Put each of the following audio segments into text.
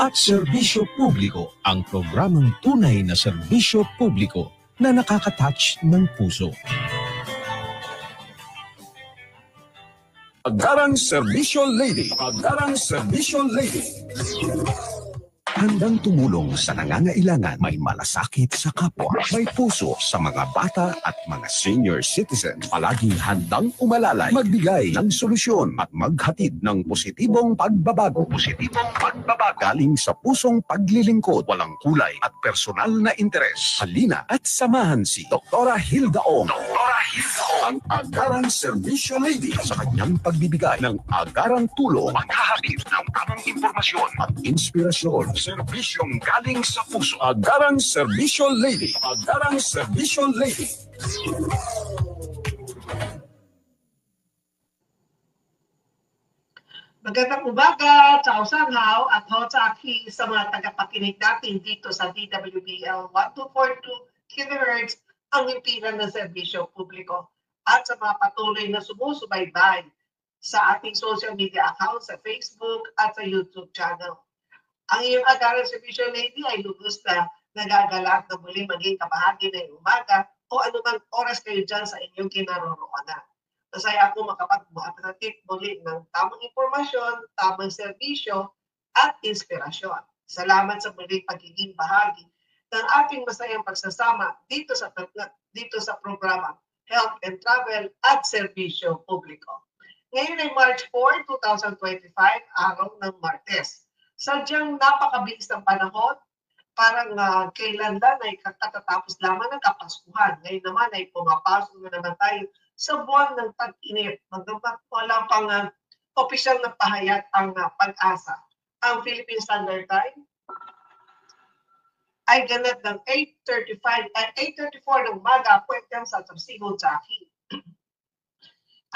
at serbisyo publiko, ang programang tunay na serbisyo publiko na nakaka-touch ng puso. Agarang Serbisyo Lady. Agarang Serbisyo Lady. Handang tumulong sa nangangailangan, may malasakit sa kapwa, may puso sa mga bata at mga senior citizens. Palaging handang umalalay, magbigay ng solusyon at maghatid ng positibong pagbabago. Positibong pagbabago galing sa pusong paglilingkod, walang kulay at personal na interes. Halina at samahan si Dr. Hilda Ong. Dr. Hilda Ong, ang Agarang Serbisyo Lady sa kanyang pagbibigay ng agarang tulong, maghahatid ng tamang impormasyon at inspirasyon. Serbisyong galing sa puso. Agarang Serbisyo Lady. Agarang Serbisyo Lady. Magandang umaga, Ciao Sanghaw at Hotsaki sa mga tagapakinig natin dito sa DWBL 1242 kHz ang himpilan ng serbisyo publiko at sa mga patuloy na sumusubaybay sa ating social media account sa Facebook at sa YouTube channel. Ang iyong Agarang Serbisyo Lady ay lubos na nagagalak na muli maging kabahagi ng umaga o anumang oras kayo dyan sa inyong kinaroroonan. Masaya ako makapag-atratip muli ng tamang impormasyon, tamang serbisyo at inspirasyon. Salamat sa muling pagiging bahagi ng ating masayang pagsasama dito sa programa Health and Travel at Serbisyo Publiko. Ngayon ay March 4, 2025, araw ng Martes. Sadyang napakabilis ng panahon, parang kailan lang ay katatapos lamang ng Kapaskuhan. Ngayon naman ay pumapasok na naman tayo sa buwan ng tag-init. Wala pang opisyal na pahayag ang pag-asa. Ang Philippine Standard Time ay ganap ng 8:34 ng umaga, pwedeng sa Tapsigon sa akin.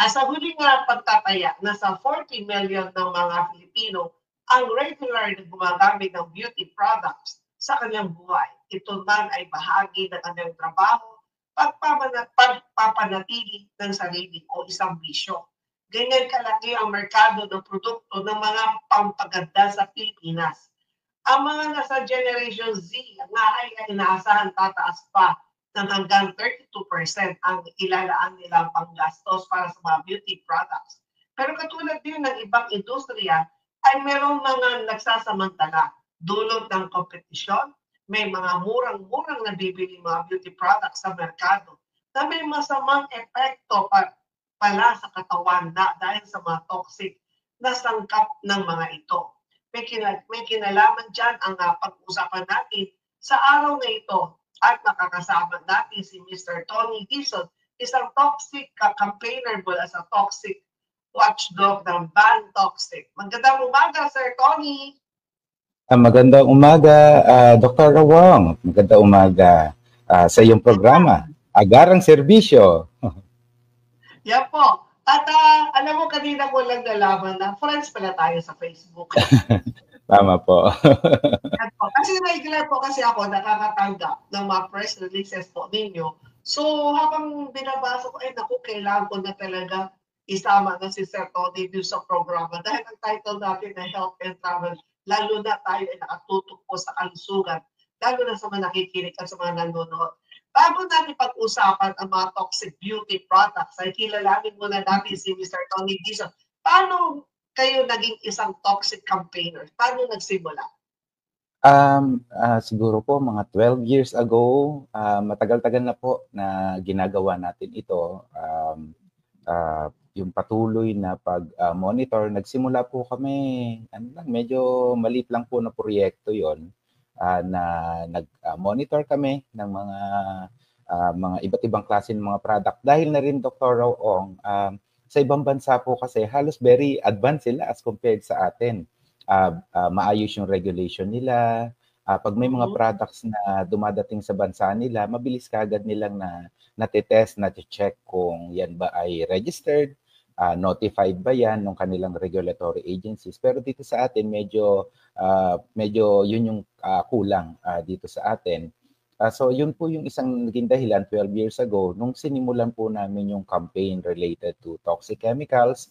Sa huling pagtataya, nasa 40 million ng mga Filipino ang regular na gumagamit ng beauty products sa kanyang buhay. Ito man ay bahagi ng kanyang trabaho, pagpapanatili ng sarili o isang bisyo. Ganyan kalaki ang merkado ng produkto ng mga pampaganda sa Pilipinas. Ang mga nasa Generation Z nga ay inaasahan tataas pa ng hanggang 32% ang ilalaan nilang panggastos para sa mga beauty products. Pero katulad din ng ibang industriya, ay merong mga nagsasamantala dulot ng kompetisyon. May mga murang-murang nabibili mga beauty products sa merkado na may masamang epekto pala sa katawan dahil sa mga toxic na sangkap ng mga ito. May kinalaman dyan ang pag-usapan natin sa araw na ito at makakasama natin si Mr. Tony Dizon, isang toxic campaigner mula sa toxic watchdog ng Ban Toxic. Magandang umaga, Sir Tony. Magandang umaga, Dr. Wong. Magandang umaga sa iyong programa, Agarang Serbisyo. Yan po. At alam mo, kanina ko lang nalaman na friends pala tayo sa Facebook. Tama po. Kasi regular po kasi ako nakakatanggap ng mga press releases po ninyo. So habang binabasa ko, ay naku, kailangan ko na talaga isama na si Sir Tony dito sa programa. Dahil ang title natin na Health and Travel, lalo na tayo ay nakatutok po sa kalusugan, lalo na sa mga nakikinig at sa mga nanonood. Bago natin pag-usapan ang mga toxic beauty products, ay kilalanin muna natin si Mr. Tony Dizon. Paano kayo naging isang toxic campaigner? Paano nagsimula? Siguro po mga 12 years ago, matagal-tagal na po na ginagawa natin ito. Yung patuloy na pag-monitor, nagsimula po kami, medyo maliit lang po na proyekto yon na nag-monitor kami ng mga iba't ibang klase ng mga product. Dahil na rin, Dr. Ong, sa ibang bansa po kasi halos very advanced sila as compared sa atin. Maayos yung regulation nila. Pag may mga products na dumadating sa bansa nila, mabilis kaagad nilang natitest, nati-check kung yan ba ay registered, notified ba yan ng kanilang regulatory agencies. Pero dito sa atin, medyo yun yung kulang dito sa atin. So yun po yung isang naging dahilan 12 years ago nung sinimulan po namin yung campaign related to toxic chemicals.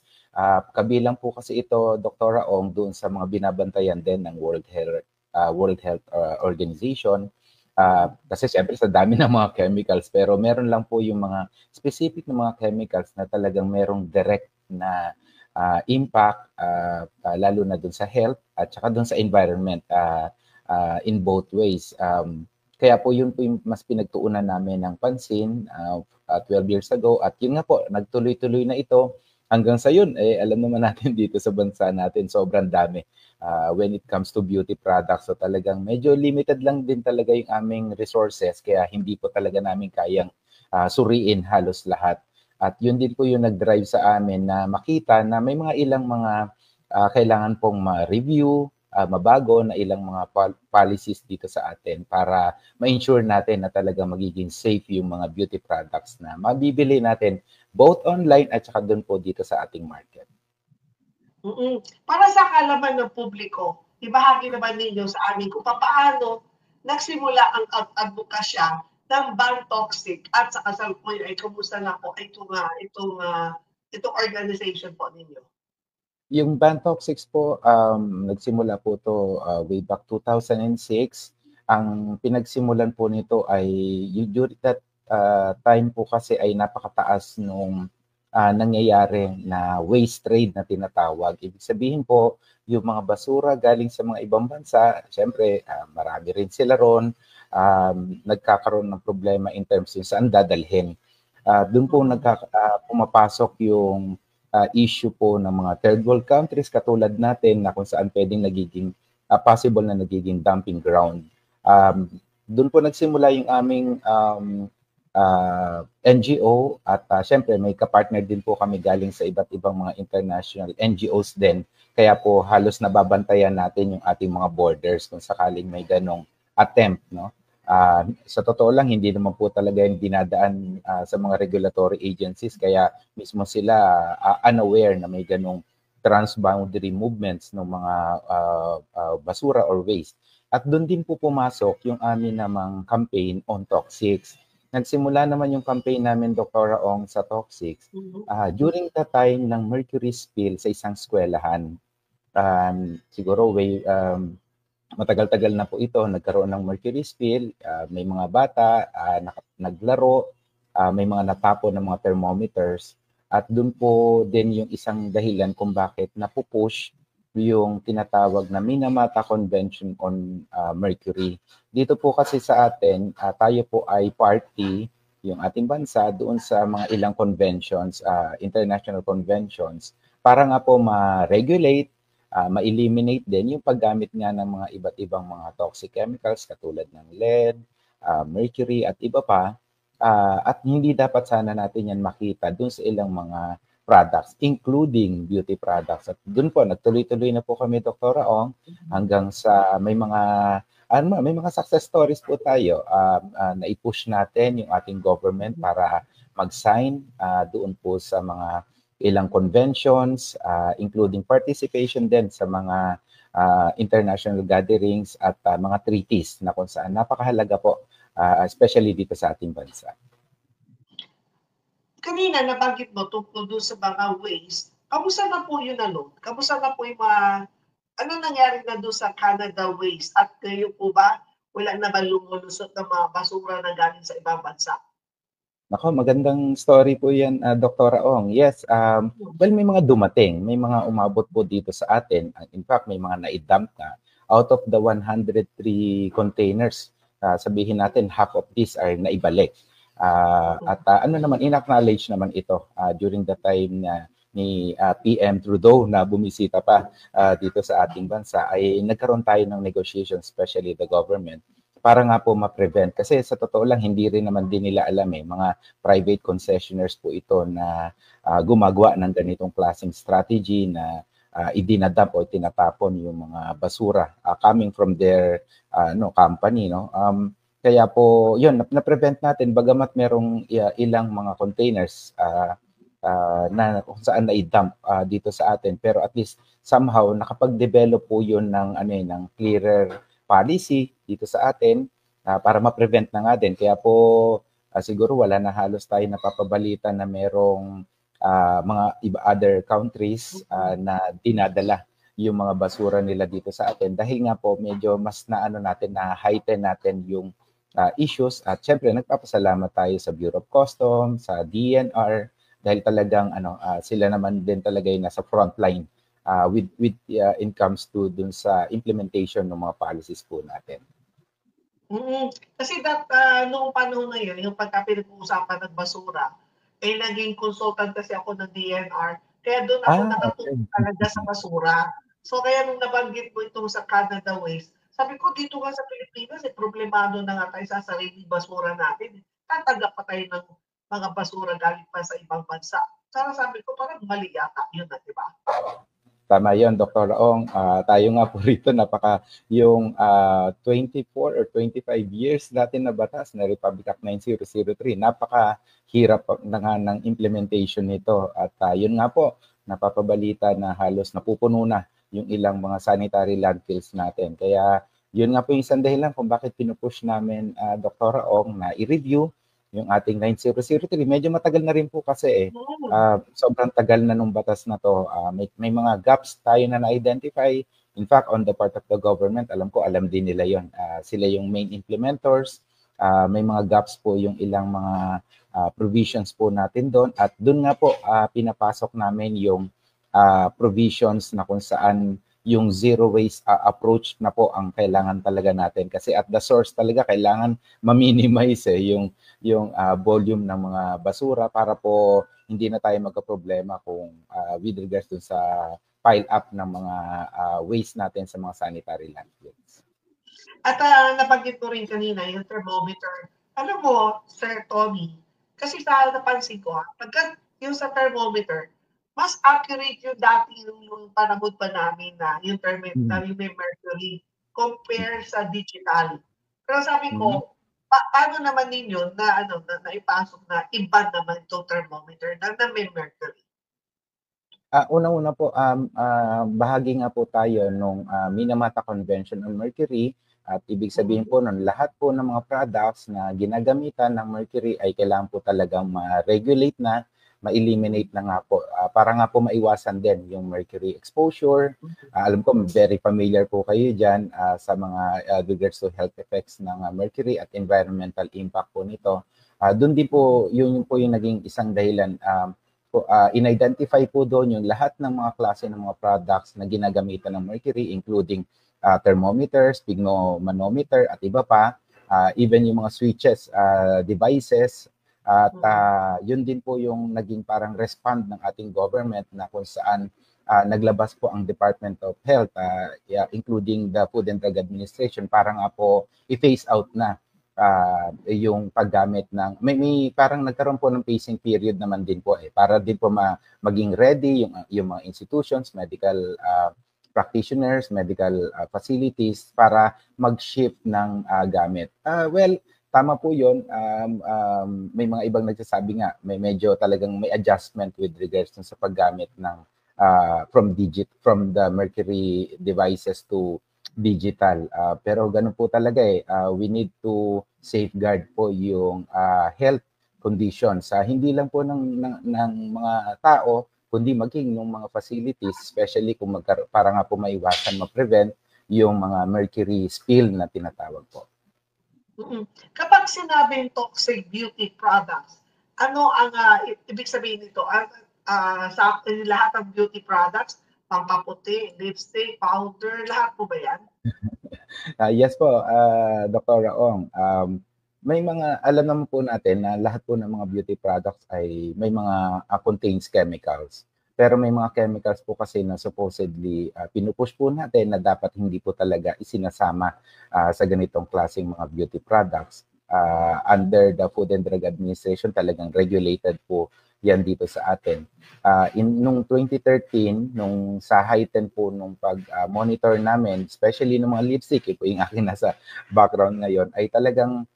Kabilang po kasi ito, Dr. Ong, doon sa mga binabantayan din ng World Health Organization. Kasi siyempre sa dami ng mga chemicals, pero meron lang po yung mga specific na mga chemicals na talagang merong direct na impact, lalo na doon sa health at saka doon sa environment in both ways. Kaya po yun po yung mas pinagtuunan namin ng pansin 12 years ago. At yun nga po, nagtuloy-tuloy na ito. Hanggang sa yun, alam naman natin dito sa bansa natin, sobrang dami when it comes to beauty products. So talagang medyo limited lang din talaga yung aming resources. Kaya hindi po talaga namin kayang suriin halos lahat. At yun din po yung nag-drive sa amin na makita na may mga ilang mga kailangan pong ma-review, mabago na ilang mga policies dito sa atin para ma-ensure natin na talaga magiging safe yung mga beauty products na mabibili natin both online at saka doon po dito sa ating market. Para sa kaalaman ng publiko, ibahagi naman ninyo sa amin kung paano nagsimula ang advokasya ng Ban Toxic at sa kasalukuyan ay kumusta na po itong organization po ninyo. Yung Ban Toxic po, nagsimula po to way back 2006. Ang pinagsimulan po nito ay during that time po kasi ay napakataas nung nangyayari na waste trade na tinatawag. Ibig sabihin po, yung mga basura galing sa mga ibang bansa, syempre marami rin sila ron, nagkakaroon ng problema in terms yung saan dadalhin. Doon po pumapasok yung issue po ng mga third world countries katulad natin na kung saan pwedeng nagiging possible na nagiging dumping ground. Doon po nagsimula yung aming NGO at syempre may kapartner din po kami galing sa iba't ibang mga international NGOs din. Kaya po halos nababantayan natin yung ating mga borders kung sakaling may ganong attempt, no? Sa totoo lang, hindi naman po talaga yung dinadaan sa mga regulatory agencies, kaya mismo sila unaware na may ganong transboundary movements ng mga basura or waste. At doon din po pumasok yung amin namang campaign on toxics. Nagsimula naman yung campaign namin, Dr. Ong, sa toxics during the time ng mercury spill sa isang eskwelahan. Siguro matagal-tagal na po ito, nagkaroon ng mercury spill, may mga bata naglaro, may mga natapon ng mga thermometers, at doon po din yung isang dahilan kung bakit napupush yung tinatawag na Minamata Convention on Mercury. Dito po kasi sa atin, tayo po ay party, yung ating bansa, doon sa mga ilang conventions, international conventions, para nga po ma-regulate, ma-eliminate din yung paggamit nga ng mga iba't ibang mga toxic chemicals katulad ng lead, mercury at iba pa. At hindi dapat sana natin yan makita dun sa ilang mga products, including beauty products. At dun po, nagtuloy-tuloy na po kami, Dr. Ong, hanggang sa may mga success stories po tayo na i-push natin yung ating government para mag-sign doon po sa mga ilang conventions, including participation din sa mga international gatherings at mga treaties na kung saan napakahalaga po, especially dito sa ating bansa. Kanina nabanggit mo tungkol doon sa mga waste. Kamusta na po yun Kamusta na po yung mga, ano nangyari na doon sa Canada waste? At kayo po ba, wala na ba lumulusot ng mga basura na galing sa ibang bansa? Nako, magandang story po yan, Dr. Ong. Yes, well, may mga dumating, may mga umabot po dito sa atin. In fact, may mga na-dump na. Out of the 103 containers, sabihin natin half of these are naibalik. In-acknowledge naman ito during the time na ni PM Trudeau na bumisita pa dito sa ating bansa, ay nagkaroon tayo ng negotiation, especially the government, para nga po ma-prevent. Kasi sa totoo lang, hindi rin naman din nila alam mga private concessionaires po ito na gumagawa ng ganitong klaseng strategy na idinadump o tinatapon yung mga basura coming from their company. Kaya po, yun, na-prevent natin, bagamat merong ilang mga containers na kung saan na-dump dito sa atin. Pero at least somehow nakapag-develop po yun ng clearer policy dito sa atin. para ma-prevent na nga din. Kaya po siguro wala na halos tayo napapabalita na merong mga other countries na dinadala yung mga basura nila dito sa atin dahil nga po medyo mas na heighten natin yung issues at syempre nagpapasalamat tayo sa Bureau of Customs, sa DNR dahil talagang sila naman din talaga yung nasa front line with in comes to dun sa implementation ng mga policies po natin. Kasi noong panahon na yun, yung pagka pinag-uusapan ng basura, naging consultant kasi ako ng DNR, kaya doon ako nakatutok talaga sa basura. So kaya nung nabanggit mo itong sa Canada Waste, sabi ko dito nga sa Pilipinas, problemado na nga tayo sa sariling basura natin. Tatanggap pa tayo ng mga basura galing pa sa ibang bansa. Sana sabi ko parang mali yata yun na, di ba? Tama yun, Dr. Ong. Tayo nga po rito, yung 24 or 25 years natin na batas na Republic Act 9003, napakahirap na nga ng implementation nito. At yun nga po, napapabalita na halos napupuno na yung ilang mga sanitary landfills natin. Kaya yun nga po yung isang dahilan kung bakit pinupush namin, Dr. Ong, na i-review yung ating 9003. Medyo matagal na rin po kasi sobrang tagal na nung batas na to. May mga gaps tayo na na-identify. In fact, on the part of the government, alam din nila yon. Sila yung main implementors. May mga gaps po yung ilang mga provisions po natin doon. At doon nga po pinapasok namin yung provisions na kung saan yung zero waste approach na po ang kailangan talaga natin. Kasi at the source talaga kailangan ma-minimize yung volume ng mga basura para po hindi na tayo magka-problema kung with regards to sa pile up ng mga waste natin sa mga sanitary landfills. At nabanggit mo rin kanina yung thermometer. Alam mo, Sir Tony, kasi sa napansin ko, pagka yung sa thermometer, mas accurate yung dati yung panahon pa namin na yung thermometer, yung may mercury compare sa digital. Pero sabi ko, paano naman ninyo na ipasok na iba naman itong thermometer na may mercury? Unang-una po, bahagi nga po tayo nung Minamata Convention on Mercury at ibig sabihin po nun, lahat po ng mga products na ginagamitan ng mercury ay kailangan po talagang ma-regulate na, ma-eliminate na nga po para nga po maiwasan din yung mercury exposure. Alam ko very familiar po kayo dyan sa mga regards to health effects ng mercury at environmental impact po nito. Doon din po, yun po yung naging isang dahilan. In-identify po doon yung lahat ng mga klase ng mga products na ginagamitan ng mercury, including thermometers, sphygmomanometer at iba pa, even yung mga switches, devices. At yun din po yung naging parang respond ng ating government na kung saan naglabas po ang Department of Health, including the Food and Drug Administration, para nga po i-phase out na yung paggamit ng may parang nagkaroon po ng pacing period naman din po para din po maging ready yung mga institutions, medical practitioners, medical facilities para mag-shift ng gamit. Well, tama po 'yon. May mga ibang nagsasabi nga may medyo talagang may adjustment with regards sa paggamit ng from the mercury devices to digital. Pero ganun po talaga we need to safeguard po yung health conditions. Hindi lang po ng mga tao, kundi maging ng mga facilities, especially kung para nga po maiwasan, ma-prevent yung mga mercury spill na tinatawag po. Kapag sinabing toxic beauty products, ano ang ibig sabihin nito? Sa lahat ng beauty products, pampaputi, lipstick, powder, lahat po ba yan? Yes po, Dr. Ong. May mga, alam naman po natin na lahat po ng mga beauty products ay may mga contains chemicals. Pero may mga chemicals po kasi na supposedly pinupush po natin na dapat hindi po talaga isinasama sa ganitong klaseng mga beauty products. Under the Food and Drug Administration, talagang regulated po yan dito sa atin. Nung 2013, nung sa heighten po nung pag-monitor namin, especially ng mga lipstick, po yung akin nasa background ngayon, ay talagang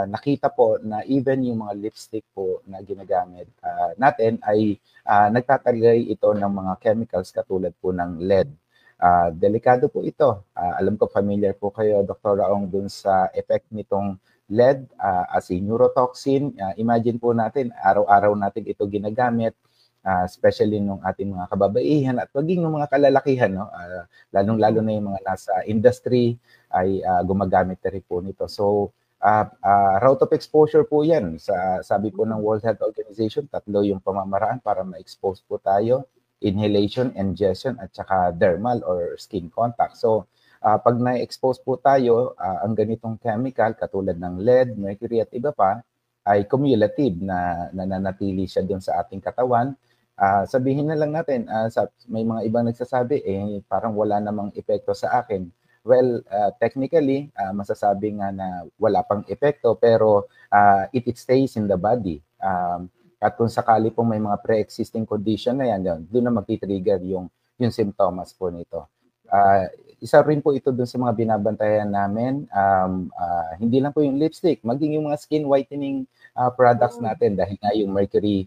nakita po na even yung mga lipstick po na ginagamit natin ay nagtatagay ito ng mga chemicals katulad po ng lead. Delikado po ito. Alam ko familiar po kayo, Dr. Raong, dun sa effect nitong lead as a neurotoxin. Imagine po natin, araw-araw natin ito ginagamit, especially nung ating mga kababaihan at maging ng mga kalalakihan, no? Lalong-lalo na yung mga nasa industry ay gumagamit na rin po nito. So, route of exposure po yan. Sabi po ng World Health Organization, 3 yung pamamaraan para ma-expose po tayo: inhalation, ingestion, at saka dermal or skin contact. So, pag na-expose po tayo, ang ganitong chemical katulad ng lead, mercury at iba pa ay cumulative na nananatili siya doon sa ating katawan. Sabihin na lang natin, may mga ibang nagsasabi, parang wala namang epekto sa akin. Well, technically, masasabi nga na wala pang epekto, pero it stays in the body. At kung sakali pong may mga pre-existing condition na yan, doon na magti-trigger yung symptoms po nito. Isa rin po ito doon sa mga binabantayan namin. Hindi lang po yung lipstick, maging yung mga skin whitening products natin, dahil nga yung mercury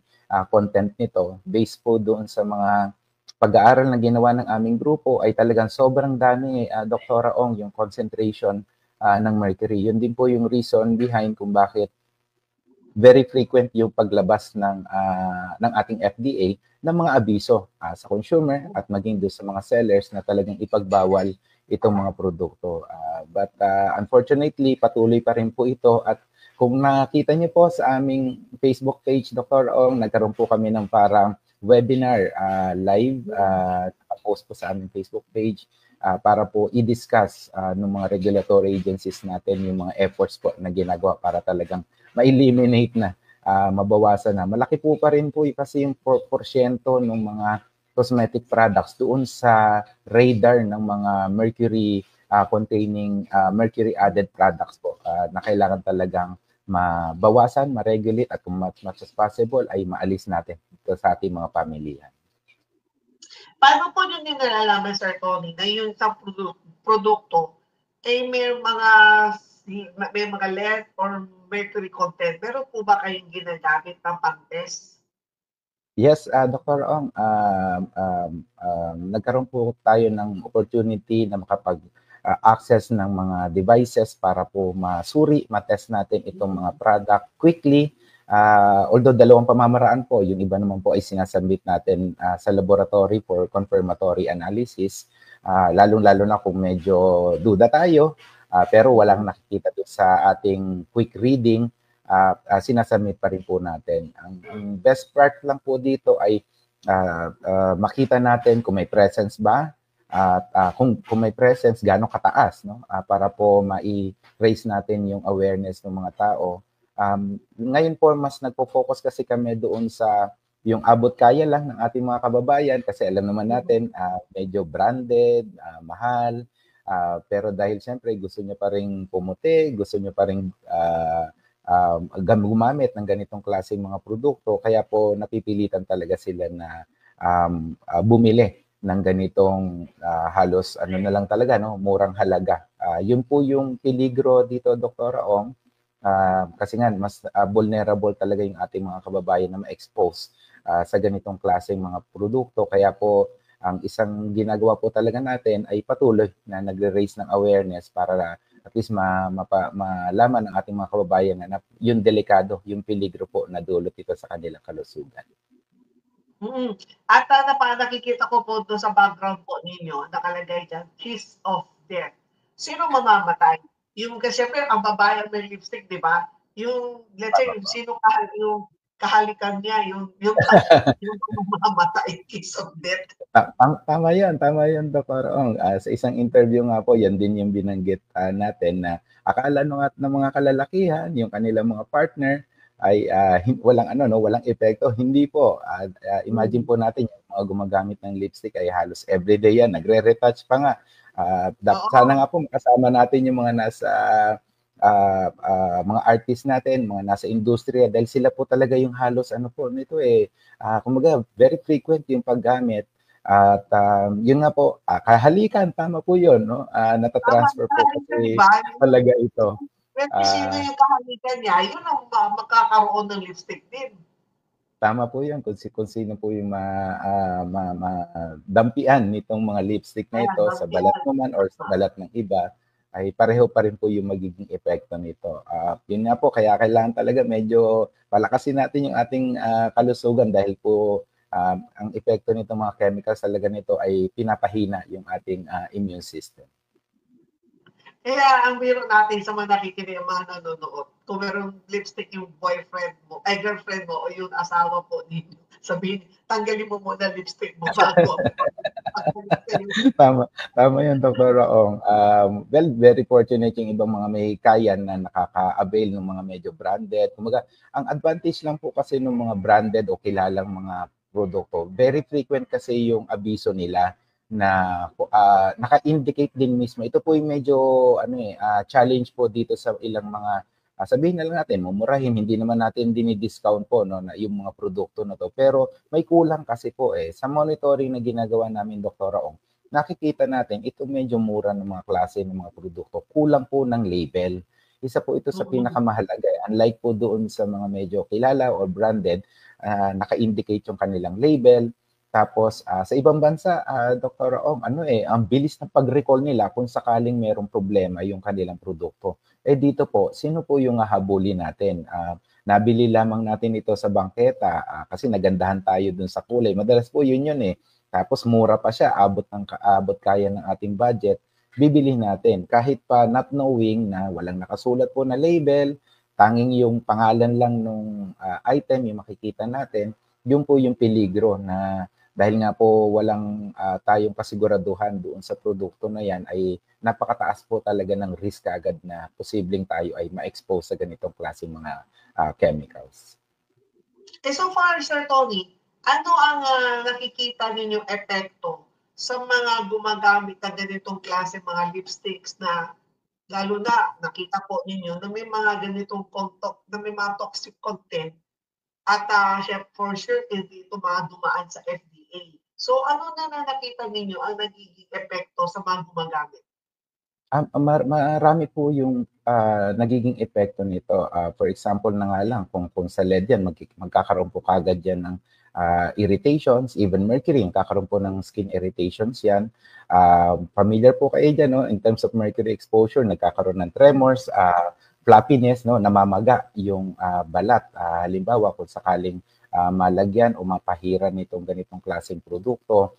content nito, based po doon sa mga pag-aaral na ginawa ng aming grupo, ay talagang sobrang dami, Dr. Ong, yung concentration ng mercury. Yun din po yung reason behind kung bakit very frequent yung paglabas ng ating FDA ng mga abiso sa consumer at maging doon sa mga sellers na talagang ipagbawal itong mga produkto. But unfortunately, patuloy pa rin po ito. At kung nakita niyo po sa aming Facebook page, Dr. Ong, nagkaroon po kami ng parang webinar live, post po sa aming Facebook page para po i-discuss ng mga regulatory agencies natin yung mga efforts po na ginagawa para talagang ma-eliminate na, mabawasan na. Malaki po pa rin po kasi yung porsyento ng mga cosmetic products doon sa radar ng mga mercury containing mercury added products po na kailangan talagang mabawasan, ma-regulate, at kung much as possible ay maalis natin ito sa ating mga pamilya. Paano po nyo din nalalaman, Sir Tony, na yung sa produkto ay may mga lead or mercury content? Meron po ba kayong ginagamit ng pang-test? Yes, Dr. Ong, nagkaroon po tayo ng opportunity na makapag-access ng mga devices para po masuri, matest natin itong mga product quickly. Although dalawang pamamaraan po, yung iba naman po ay sinasubmit natin sa laboratory for confirmatory analysis, lalong-lalo na kung medyo duda tayo, pero walang nakikita doon sa ating quick reading, sinasubmit pa rin po natin. Ang best part lang po dito ay makita natin kung may presence ba, at kung may presence, gaano kataas, no? Para po ma-raise natin yung awareness ng mga tao. Ngayon po, mas nagpo-focus kasi kami doon sa yung abot kaya lang ng ating mga kababayan, kasi alam naman natin, medyo branded, mahal, pero dahil siyempre gusto niya pa rin pumuti, gusto niya pa rin gumamit ng ganitong klaseng mga produkto, kaya po napipilitan talaga sila na bumili ng ganitong halos na lang talaga, no, murang halaga. Yun po yung peligro dito, Dr. Ong. Kasi nga mas vulnerable talaga yung ating mga kababayan na ma-expose sa ganitong klaseng mga produkto. Kaya po ang isang ginagawa po talaga natin ay patuloy na nagre-raise ng awareness para at least malaman ng ating mga kababayan na yung delikado, yung peligro po na dulot ito sa kanilang kalusugan. At nakikita ko po doon sa background po ninyo, nakalagay dyan, kiss of death. Sino mamamatay? Yung kasi siyempre ang babae may lipstick, di ba? Yung let's say yung kahalikan niya, yung mamamatay, kiss of death. Tama yun, Dr. Ong. Sa isang interview nga po, yan din yung binanggit natin na akala ng mga kalalakihan, yung kanilang mga partner ay walang epekto. Hindi po. Imagine po natin yung mga gumagamit ng lipstick ay halos everyday yan. Nagre-retouch pa nga. Sana nga po makasama natin yung mga nasa mga artist natin, mga nasa industriya, dahil sila po talaga yung halos nito kumbaga very frequent yung paggamit. At yun nga po, kahalikan, tama po yun, no? Natatransfer po kasi talaga ito. Sino yung kahalikan niya, yun ang magkakaroon ng lipstick din. tama po yun. Kung sino po yung madampian nitong mga lipstick na Ayan, ito sa balat mo man or sa balat ng iba, ay pareho pa rin po yung magiging epekto nito. Yun nga po, kaya kailangan talaga medyo palakasin natin yung ating kalusugan dahil po ang epekto nitong mga chemicals talaga nito ay pinapahina yung ating immune system. Kaya ang biro natin sa mga nakikinig, mga nanonood, kung meron lipstick yung boyfriend mo, ay girlfriend mo, o yung asawa po ninyo, sabihin, tanggalin mo muna lipstick mo bago. Tama yun, Dr. Raong. Well, very fortunate yung ibang mga may kaya na nakaka-avail ng mga medyo branded. Kumaga, ang advantage lang po kasi ng mga branded o kilalang mga produkto, very frequent kasi yung abiso nila na naka-indicate din mismo. Ito po yung medyo challenge po dito sa ilang mga sabihin na lang natin, mumurahin, hindi naman natin dinidiscount po no, na yung mga produkto na to. Pero may kulang kasi po sa monitoring na ginagawa namin, Dr. Raong, nakikita natin ito medyo mura ng mga klase ng mga produkto. Kulang po ng label. Isa po ito sa pinakamahalaga. Unlike po doon sa mga medyo kilala or branded, naka-indicate yung kanilang label. Tapos sa ibang bansa, Dr. Raong, ang bilis ng pag-recall nila kung sakaling merong problema yung kanilang produkto. Dito po, sino po yung hahabulin natin? Nabili lamang natin ito sa bangketa kasi nagandahan tayo dun sa kulay. Madalas po yun eh. Tapos mura pa siya, abot kaya ng ating budget, bibili natin. Kahit pa not knowing na walang nakasulat po na label, tanging yung pangalan lang nung item yung makikita natin, yun po yung peligro na dahil nga po walang tayong kasiguraduhan doon sa produkto na yan ay napakataas po talaga ng risk agad na posibleng tayo ay ma-expose sa ganitong klaseng mga chemicals. So far, Sir Tony, ano ang nakikita ninyong epekto sa mga gumagamit ng ganitong klase mga lipsticks na lalo na nakita po ninyo na may mga ganitong na may mga toxic content at for sure hindi ito dumaan sa FDA. So ano na nakita ninyo ang nagiging epekto sa mga gumagamit? Marami po yung nagiging epekto nito. For example na nga lang, kung sa LED yan, magkakaroon po kagad yan ng irritations, even mercury, kakaroon po ng skin irritations yan. Familiar po kayo dyan, no? In terms of mercury exposure, nagkakaroon ng tremors, flappiness, no? Namamaga yung balat. Halimbawa, kung sakaling malagyan o mapahiran nitong ganitong klaseng produkto.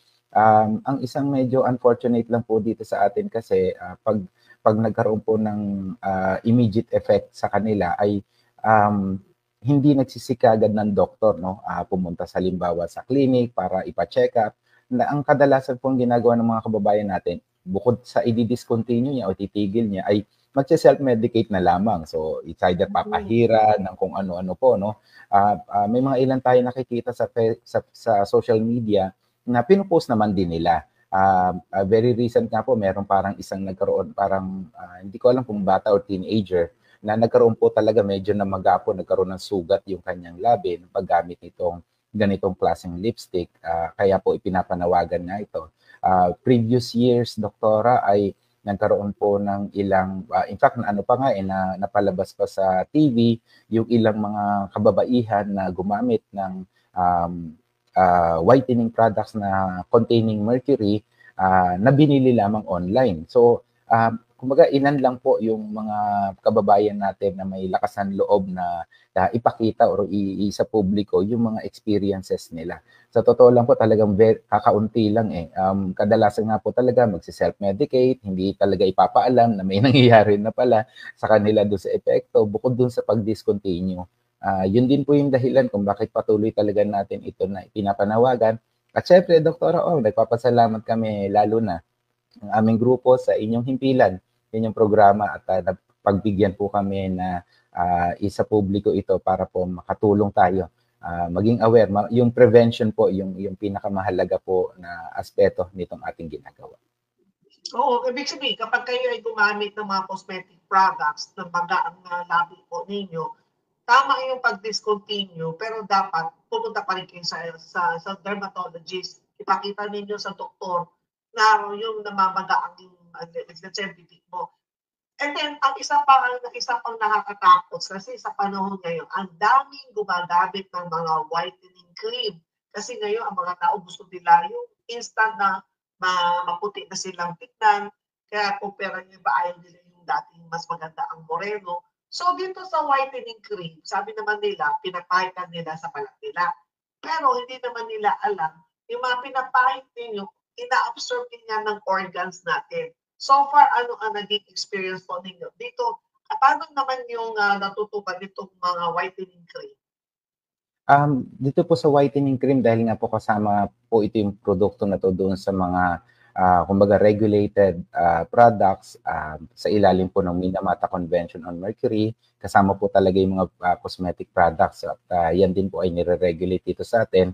Ang isang medyo unfortunate lang po dito sa atin kasi pag nagkaroon po ng immediate effect sa kanila ay hindi nagsisikagad ng doktor no pumunta sa halimbawa sa clinic para ipa-check up. Na ang kadalasan pong ginagawa ng mga kababayan natin bukod sa i-discontinue niya o titigil niya ay magse-self-medicate na lamang. So it's either papahira ng kung ano-ano po no. May mga ilan tayo nakikita sa social media na pinupost naman din nila. Very recent nga po, meron parang isang nagkaroon, parang hindi ko alam kung bata or teenager, na nagkaroon po talaga medyo namaga po, nagkaroon ng sugat yung kanyang labi ng paggamit nitong ganitong klaseng lipstick. Kaya po ipinapanawagan nga ito. Previous years, doktora, ay nagkaroon po ng ilang, in fact, na napalabas pa sa TV, yung ilang mga kababaihan na gumamit ng whitening products na containing mercury na binili lamang online. So, kumbaga ilan lang po yung mga kababayan natin na may lakas ng loob na ipakita or sa publiko yung mga experiences nila. Sa totoo lang po talagang kakaunti lang kadalasan nga po talaga magsi-self-medicate, hindi talaga ipapaalam na may nangyayari na pala sa kanila doon sa epekto bukod doon sa pag-discontinue. Yun din po yung dahilan kung bakit patuloy talaga natin ito na pinapanawagan. At syempre, Dr. nagpapasalamat kami lalo na ang aming grupo sa inyong himpilan, inyong programa at pagbigyan po kami na isa publiko ito para po makatulong tayo. Maging aware, yung prevention po, yung pinakamahalaga po na aspeto nitong ating ginagawa. Oo, ibig sabihin, kapag kayo ay gumamit ng mga cosmetic products na baga ang labi po ninyo, tama yung pag-discontinue, pero dapat pupunta pa rin kayo sa dermatologist. Ipakita ninyo sa doktor na yung namamaga ang bibig mo. And then, ang isa pang nakakatakot kasi sa panahon ngayon, ang daming gumagamit ng mga whitening cream. Kasi ngayon, ang mga tao gusto nila yung instant na maputi na silang tignan. Kaya kumpara nyo ba ayaw nila yung dating mas maganda ang moreno. So dito sa whitening cream, sabi naman nila, pinapahitan nila sa balat nila. Pero hindi naman nila alam, yung mga pinapahit ninyo, ina-absorb niya ng organs natin. So far, ano ang naging experience po ninyo dito? Paano naman yung natutupan nitong mga whitening cream? Dito po sa whitening cream, dahil nga po kasama po ito yung produkto na to doon sa mga kumbaga regulated products sa ilalim po ng Minamata Convention on Mercury, kasama po talaga yung mga cosmetic products at yan din po ay nire-regulate dito sa atin.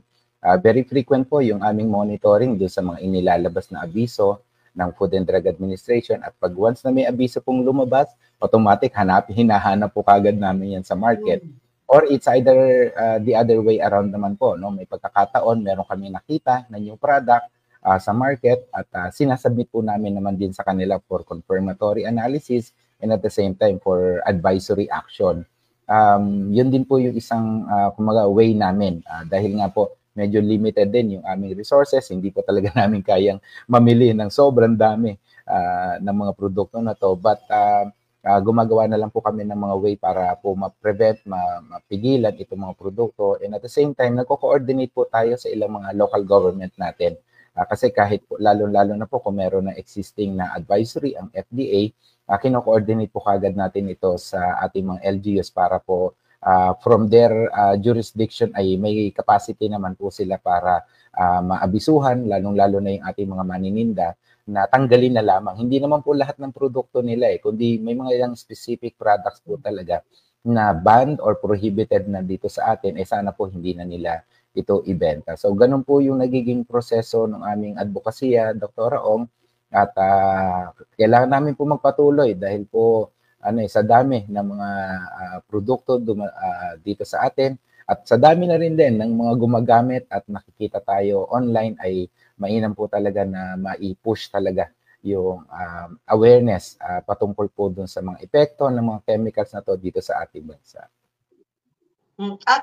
Very frequent po yung aming monitoring doon sa mga inilalabas na abiso ng Food and Drug Administration at pag once na may abiso pong lumabas, automatic hinahanap po kagad namin yan sa market. Or it's either the other way around naman po, no? May pagkakataon, meron kami nakita na new product sa market at sinasubmit po namin naman din sa kanila for confirmatory analysis and at the same time for advisory action. Yun din po yung isang kumaga way namin dahil nga po medyo limited din yung aming resources, hindi po talaga namin kayang mamili ng sobrang dami ng mga produkto na to. But gumagawa na lang po kami ng mga way para po ma-prevent, mapigilan itong mga produkto. And at the same time, nagko-coordinate po tayo sa ilang mga local government natin. Kasi kahit po, lalo-lalo na po kung meron na existing na advisory ang FDA, kino-coordinate po kagad natin ito sa ating mga LGUs para po from their jurisdiction ay may capacity naman po sila para maabisuhan, lalong-lalo na yung ating mga manininda na tanggalin na lamang. Hindi naman po lahat ng produkto nila kundi may mga ilang specific products po talaga na banned or prohibited na dito sa atin, sana po hindi na nila ito ibenta. So, ganun po yung nagiging proseso ng aming advokasya, Dr. Ong, at kailangan namin po magpatuloy dahil po sa dami ng mga produkto dito sa atin at sa dami na rin din ng mga gumagamit at nakikita tayo online ay mainam po talaga na mai-push talaga yung awareness patungkol po dun sa mga epekto ng mga chemicals na to dito sa ating bansa. At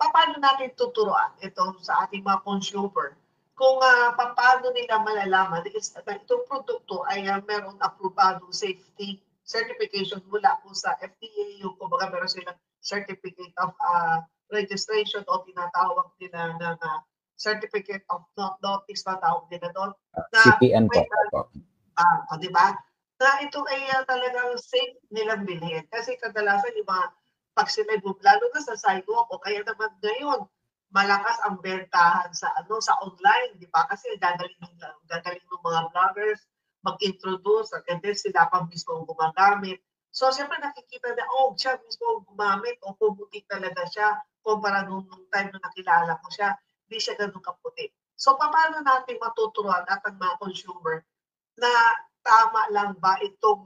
paano natin tuturuan ito sa ating mga consumer kung paano nila malalaman na itong produkto ay meron aprobadong safety certification mula po sa FDA, yung kumbaga meron silang certificate of registration o tinatawag nila na certificate of notice na tawag nila doon. CPN po. Di ba? Na ito ay talagang safe nilang bilhin. Kasi kadalasan yung mga pag sila lalo na sa sidewalk o kaya naman ngayon, malakas ang bentahan sa online, di ba? Kasi gagaling ng mga vloggers mag-introduce and then sila pa mismo gumagamit. So, siyempre nakikita na, siya mismo gumamit o pumuti talaga siya kumpara nung time na nakilala ko siya, hindi siya ganun kaputi. So, paano natin matuturuan at ang mga consumer na tama lang ba itong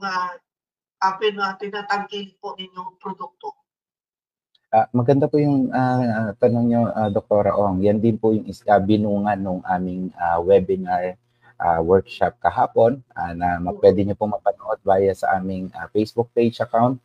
tinatangkilik po ninyong produkto? Maganda po yung tanong nyo, Dr. Ong. Yan din po yung binungan ng aming webinar workshop kahapon na pwede nyo po mapanood via sa aming Facebook page account.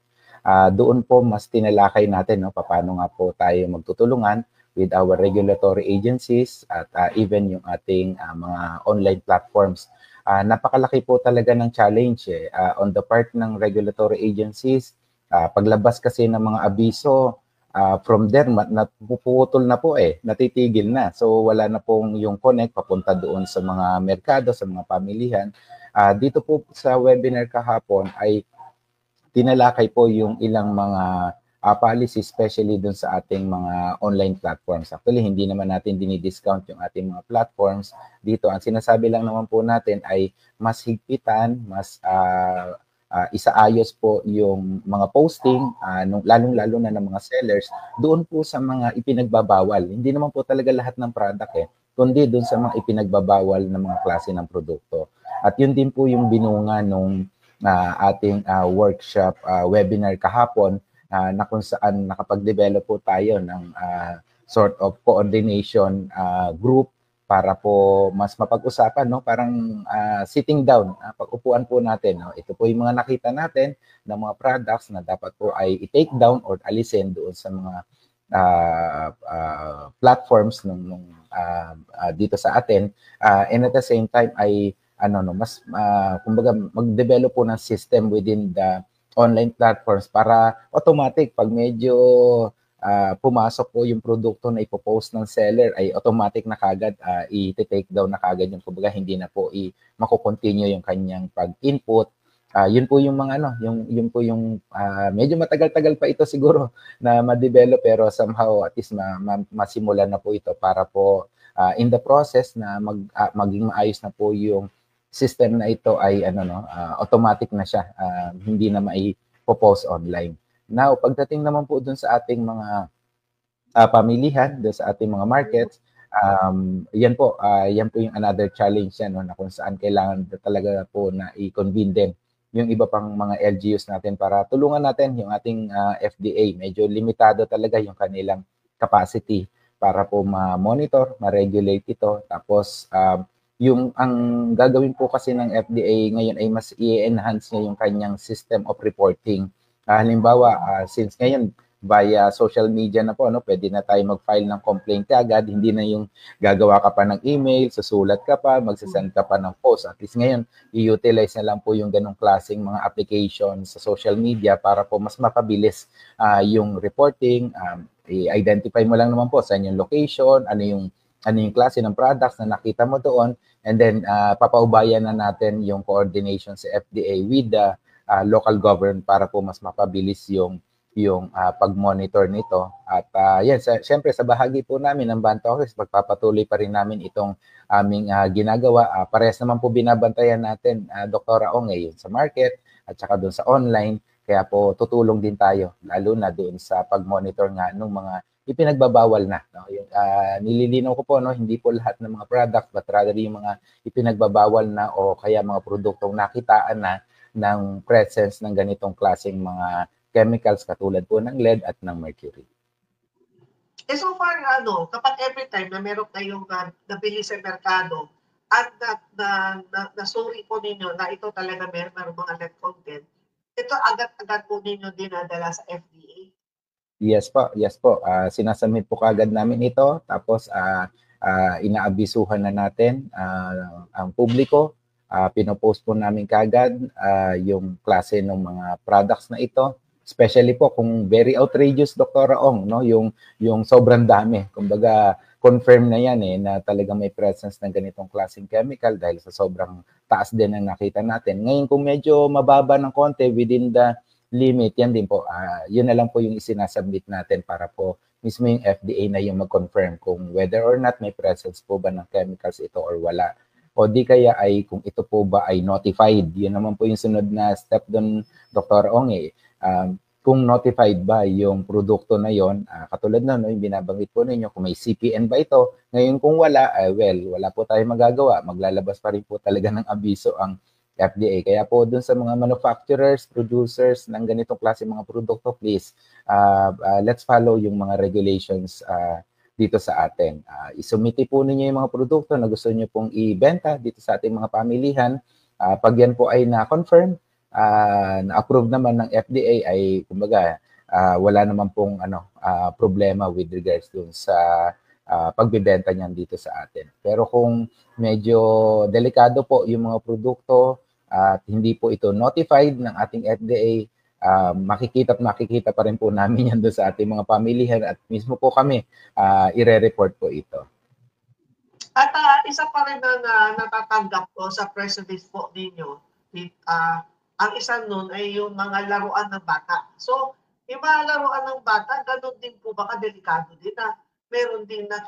Doon po mas tinalakay natin paano nga po tayo magtutulungan with our regulatory agencies at even yung ating mga online platforms. Napakalaki po talaga ng challenge on the part ng regulatory agencies. Paglabas kasi ng mga abiso, from there, napuputol na po natitigil na. So wala na pong yung connect papunta doon sa mga merkado, sa mga pamilihan. Dito po sa webinar kahapon ay tinalakay po yung ilang mga policy, especially doon sa ating mga online platforms. Actually, hindi naman natin dinidiscount yung ating mga platforms. Dito, ang sinasabi lang naman po natin ay mas higpitan, mas isaayos po yung mga posting, lalong-lalo na ng mga sellers, doon po sa mga ipinagbabawal. Hindi naman po talaga lahat ng product kundi doon sa mga ipinagbabawal na mga klase ng produkto. At yun din po yung binunga nung ating workshop webinar kahapon na kung saan nakapag-develop po tayo ng sort of coordination group para po mas mapag-usapan, no? Parang sitting down, pag-upuan po natin, no? Ito po yung mga nakita natin ng mga products na dapat po ay i-take down or alisin doon sa mga platforms dito sa atin, and at the same time ay mas kumbaga mag-develop po ng system within the online platforms para automatic pag medyo pumasok po yung produkto na ipopost ng seller ay automatic na kagad i-take down na kagad yung kumbaga hindi na po mako-continue yung kanyang pag-input. Yun po yung mga yun po yung medyo matagal-tagal pa ito siguro na ma-develop pero somehow at least masimulan na po ito para po in the process na maging maayos na po yung system na ito ay automatic na siya, hindi na mai-post online. Now, pagdating naman po dun sa ating mga pamilihan, dun sa ating mga markets, yan po yung another challenge yan, na kung saan kailangan talaga po na i-convene din yung iba pang mga LGUs natin para tulungan natin yung ating FDA. Medyo limitado talaga yung kanilang capacity para po ma-monitor, ma-regulate ito. Tapos, ang gagawin po kasi ng FDA ngayon ay mas i-enhance niya yung kanyang system of reporting. Halimbawa, since ngayon via social media na po, pwede na tayo mag-file ng complaint agad, hindi na yung gagawa ka pa ng email, susulat ka pa, magsasend ka pa ng post. At least ngayon, i-utilize na lang po yung ganong klaseng mga applications sa social media para po mas mapabilis yung reporting. I-identify mo lang naman po saan yung location, ano yung klase ng products na nakita mo doon, and then papaubayan na natin yung coordination sa FDA with the local government para po mas mapabilis yung pag-monitor nito. At syempre sa bahagi po namin ng Banta Office, magpapatuloy pa rin namin itong aming ginagawa. Parehas naman po binabantayan natin, Dr. Ong, yun sa market at saka doon sa online. Kaya po tutulong din tayo, lalo na doon sa pag-monitor nga ng mga ipinagbabawal na. Nililinaw ko po, hindi po lahat ng mga product, but rather yung mga ipinagbabawal na o kaya mga produktong nakitaan na ng presence ng ganitong klaseng mga chemicals katulad po ng lead at ng mercury. So far, kapag every time na meron kayong nabili sa merkado at nasuri po ninyo na ito talaga meron mga lead content, ito agad-agad po ninyo dinadala sa FDA? Yes po. Sinasubmit po kagad namin ito, tapos inaabisuhan na natin ang publiko. Pinopost po namin kagad yung klase ng mga products na ito. Especially po kung very outrageous, Dr. Ong, yung sobrang dami. Kumbaga, confirm na yan na talaga may presence ng ganitong klaseng chemical dahil sa sobrang taas din ang nakita natin. Ngayon, kung medyo mababa ng konti within the limit, yan din po. Yun na lang po yung isinasubmit natin para po mismo yung FDA na yung mag-confirm kung whether or not may presence po ba ng chemicals ito or wala. O di kaya ay kung ito po ba ay notified. Yun naman po yung sunod na step doon, Dr. Ong. Kung notified ba yung produkto na yon, katulad na yung binabanggit po ninyo, kung may CPN ba ito. Ngayon kung wala, wala po tayong magagawa. Maglalabas pa rin po talaga ng abiso ang FDA. Kaya po dun sa mga manufacturers, producers ng ganitong klase mga produkto, please, let's follow yung mga regulations dito sa atin. Isumiti po ninyo yung mga produkto na gusto nyo pong ibenta dito sa ating mga pamilihan. Pag yan po ay na-confirm, na-approve naman ng FDA ay kumbaga wala naman pong problema with regards dun sa pagbebenta niyan dito sa atin. Pero kung medyo delikado po yung mga produkto at hindi po ito notified ng ating FDA, makikita pa rin po namin yan doon sa ating mga pamilihan at mismo po kami ire-report po ito. At isa pa rin na natatanggap ko sa press release po ninyo, ang isa nun ay yung mga laruan ng bata. So, yung mga laruan ng bata, ganun din po ba kadelikado din na meron din na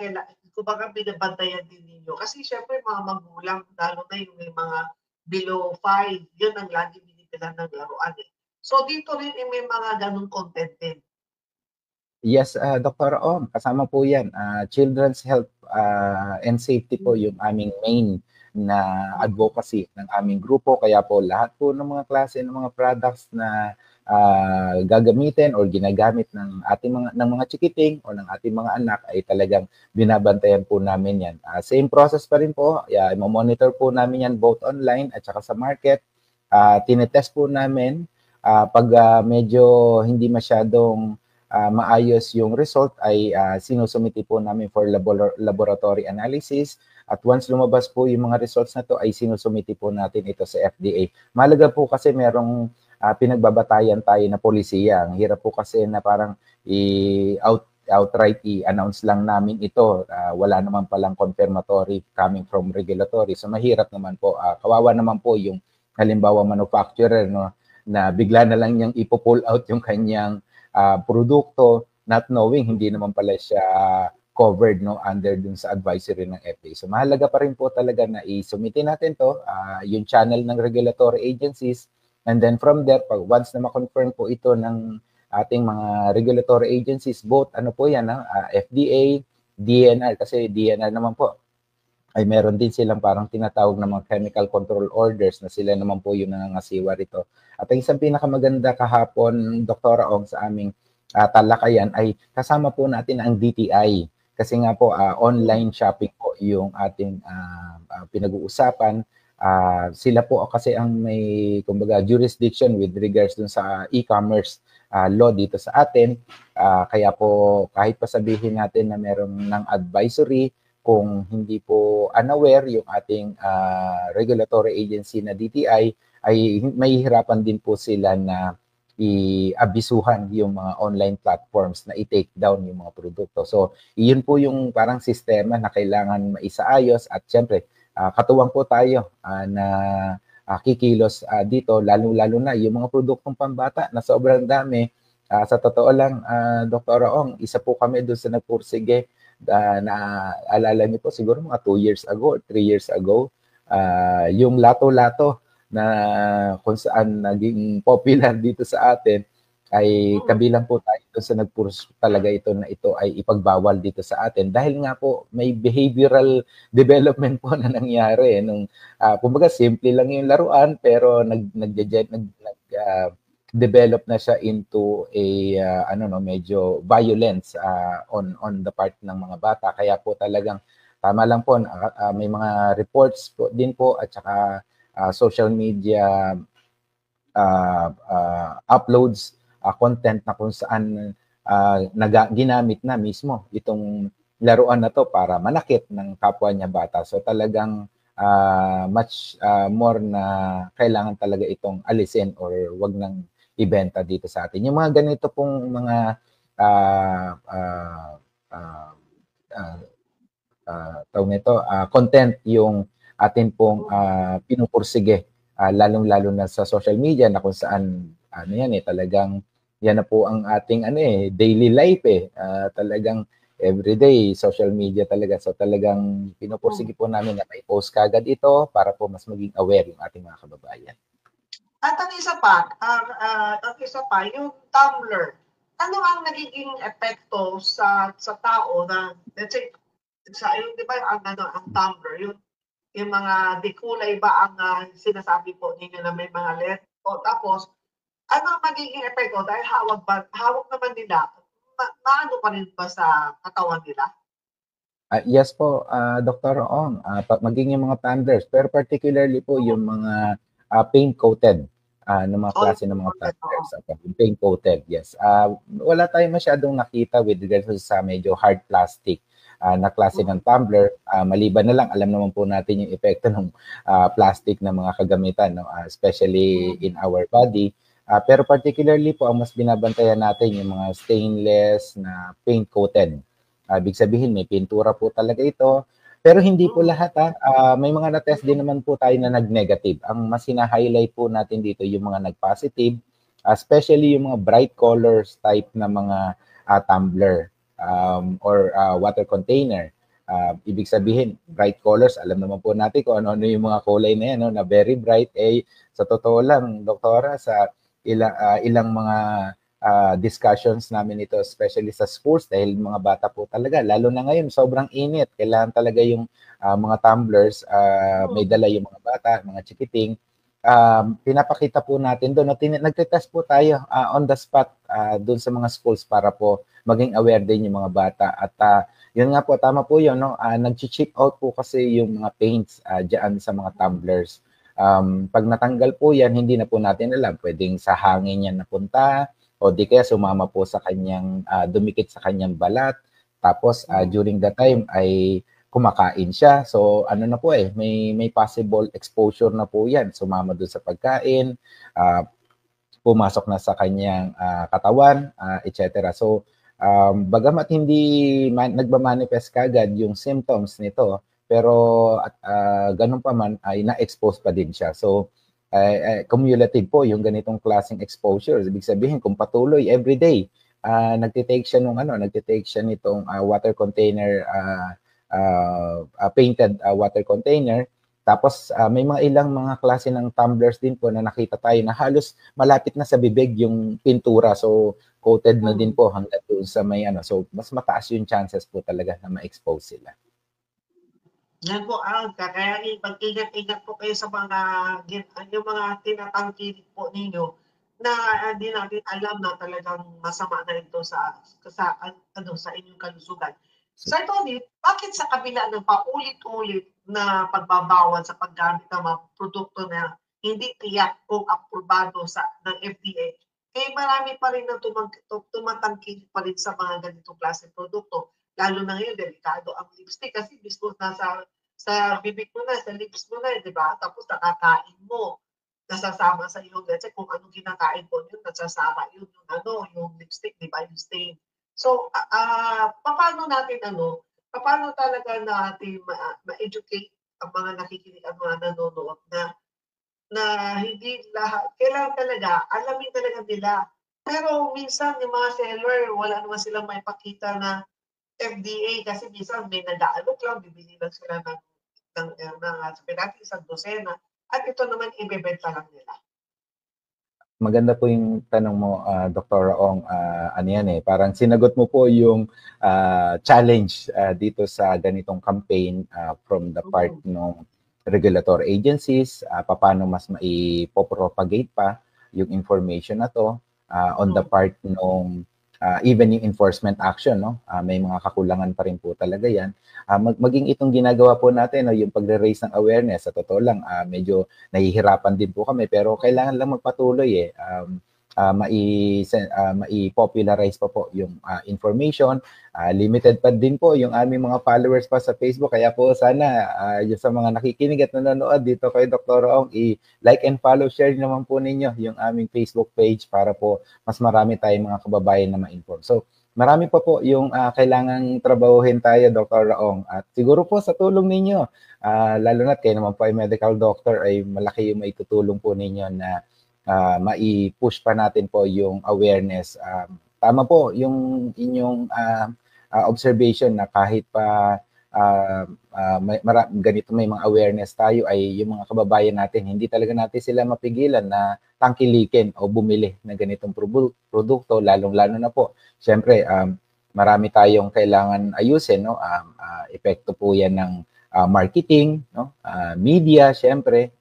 kumbaga binabantayan din ninyo. Kasi syempre mga magulang, lalo na yung may mga below 5, yun ang lagi binibilan ng laruan So, dito rin may mga ganun content din. Yes, Dr. Om, kasama po yan. Children's health and safety po yung aming main na advocacy ng aming grupo. Kaya po lahat po ng mga klase ng mga products na gagamitin or ginagamit ng mga chikiting o ng ating mga anak ay talagang binabantayan po namin yan. Same process pa rin po, i-monitor po namin yan both online at saka sa market. Tinetest po namin pag medyo hindi masyadong maayos yung result ay sinusumiti po namin for laboratory analysis at once lumabas po yung mga results na to ay sinusumiti po natin ito sa FDA. Mahalaga po kasi merong pinagbabatayan tayo na polisiya. Ang hirap po kasi na parang outright i-announce lang namin ito. Wala naman palang confirmatory coming from regulatory. So mahirap naman po. Kawawa naman po yung halimbawa manufacturer, no, na bigla na lang niyang ipo-pull out yung kanyang produkto not knowing hindi naman pala siya covered, no, under dun sa advisory ng FDA. So mahalaga pa rin po talaga na isumite natin to, yung channel ng regulatory agencies. And then from there, once na ma-confirm po ito ng ating mga regulatory agencies, both ano po yan, FDA, DNR, kasi DNR naman po, ay meron din silang parang tinatawag na mga chemical control orders na sila naman po yung nangangasiwa rito. At ang isang pinakamaganda kahapon, Dr. Ong, sa aming talakayan ay kasama po natin ang DTI. Kasi nga po, online shopping po yung ating pinag-uusapan. Sila po kasi ang may kumbaga jurisdiction with regards dun sa e-commerce law dito sa atin. Kaya po kahit pa sabihin natin na meron ng advisory, kung hindi po unaware yung ating regulatory agency na DTI, ay may hirapan din po sila na i-abisuhan yung mga online platforms na i-take down yung mga produkto. So, iyon po yung parang sistema na kailangan maisaayos at syempre, katuwang po tayo na kikilos dito, lalo-lalo na yung mga produktong pambata na sobrang dami. Sa totoo lang, Dr. Ong, isa po kami doon sa nagpursige na alala niyo po siguro mga 2 years ago or 3 years ago, yung lato-lato na kung saan naging popular dito sa atin, ay kabilang po tayo sa nagpurso talaga ito na ito ay ipagbawal dito sa atin dahil nga po may behavioral development po na nangyari nung kumbaga simple lang yung laruan pero develop na siya into a medyo violence on the part ng mga bata, kaya po talagang tama lang po may mga reports po din po at saka social media uploads content na kung saan ginamit na mismo itong laruan na to para manakit ng kapwa niya bata. So talagang much more na kailangan talaga itong alisin or wag nang ibenta dito sa atin. Yung mga ganito pong mga tawag nito, content yung atin pong pinupursige, lalong-lalo na sa social media na kung saan talagang yan na po ang ating daily life talagang everyday social media talaga. So talagang pinupursige po namin na may post kagad ito para po mas maging aware yung ating mga kababayan. At ang isa pa, yung Tumblr. Ano ang nagiging epekto sa tao na, let's say, di ba ang Tumblr, yung mga dikulay ba ang sinasabi po ninyo na may mga let o tapos ano ang magiging epekto dahil hawak naman nila, maano pa rin ba sa katawan nila? Yes po, Dr. Ong, maging yung mga tumblers, pero particularly po yung mga paint-coated ng mga klase ng mga tumblers. Paint-coated, yes. Wala tayong masyadong nakita with regards sa medyo hard plastic na klase ng tumbler. Maliban na lang, alam naman po natin yung epekto ng plastic na mga kagamitan, no? Especially in our body. Pero particularly po, ang mas binabantayan natin yung mga stainless na paint-coated. Ibig sabihin, may pintura po talaga ito. Pero hindi po lahat. May mga na-test din naman po tayo na nag-negative. Ang mas hina-highlight po natin dito yung mga nag-positive, especially yung mga bright colors type na mga tumbler or water container. Ibig sabihin, bright colors, alam naman po natin kung ano yung mga kulay na yan, no, na very bright. Sa totoo lang, Doktora, sa ilang mga discussions namin ito, especially sa schools, dahil mga bata po talaga, lalo na ngayon, sobrang init. Kailangan talaga yung mga tumblers, may dala yung mga bata, mga chikiting. pinapakita po natin doon, nagte-test po tayo on the spot doon sa mga schools para po maging aware din yung mga bata. At yun nga po, tama po yun, no? Nag-chip out po kasi yung mga paints dyan sa mga tumblers. Pag natanggal po yan, hindi na po natin alam. Pwedeng sa hangin yan napunta o di kaya sumama po sa kanyang, dumikit sa kanyang balat. Tapos during that time ay kumakain siya. So ano na po may possible exposure na po yan. Sumama doon sa pagkain, pumasok na sa kanyang katawan, etc. So bagamat hindi nagmamanifest kagad yung symptoms nito, pero ganun pa man ay na-expose pa din siya. So cumulative po yung ganitong klaseng exposure. Ibig sabihin kung patuloy everyday nagtitake siya nitong water container, painted water container. Tapos may ilang mga klase ng tumblers din po na nakita tayo na halos malapit na sa bibig yung pintura. So coated na din po hanggang doon sa may So mas mataas yung chances po talaga na ma-expose sila. Yan po, Alka. Kaya mag-ingat-ingat po kayo sa yung mga tinatangkilik po ninyo na hindi natin alam na talagang masama na ito sa inyong kalusugan. Sir Tony, bakit sa kabila ng paulit-ulit na pagbabawal sa paggamit ng mga produkto na hindi tiyak kung aprobado ng FDA, marami pa rin na tumatangkilik pa rin sa mga ganitong klase produkto? Lalo na ngayon, delikado ang lipstick kasi mismo sa bibig mo na, sa lips mo na, di ba? Tapos nakakain mo, nasasama sa iyo, let's say kung anong kinakain mo yun, nasasama yun, yung lipstick, di ba? Yung stain. So, paano talaga natin ma-educate ang mga nakikinig at mga nanonood na hindi lahat, kailangan talaga, alamin talaga nila. Pero minsan yung mga seller, wala naman silang may pakita na FDA kasi minsan may nag-aalok lang, bibili lang sila ng sabi natin isang dosena at ito naman ibebenta lang nila. Maganda po yung tanong mo, Dr. Ong. Parang sinagot mo po yung challenge dito sa ganitong campaign from the part ng regulatory agencies, paano mas maipopropagate pa yung information na to on the part ng even yung enforcement action, no? May mga kakulangan pa rin po talaga yan. Maging itong ginagawa po natin, yung pagre-raise ng awareness, sa totoo lang, medyo nahihirapan din po kami, pero kailangan lang magpatuloy mai-popularize pa po yung information. Limited pa din po yung aming mga followers pa sa Facebook. Kaya po sana yung sa mga nakikinig at nanonood dito kay Dr. Ong, i-like and follow, share naman po ninyo yung aming Facebook page para po mas marami tayong mga kababayan na ma-inform. So, marami pa po yung kailangang trabahuhin tayo, Dr. Ong. At siguro po sa tulong ninyo, lalo na kayo naman po ay medical doctor, ay malaki yung maitutulong po ninyo na mai-push pa natin po yung awareness. Tama po yung inyong observation na kahit pa ganito may mga awareness tayo, ay yung mga kababayan natin, hindi talaga natin sila mapigilan na tangkilikin o bumili ng ganitong produkto, lalong-lalo na po. Siyempre, marami tayong kailangan ayusin, no? Epekto po yan ng marketing, no? Media, siyempre,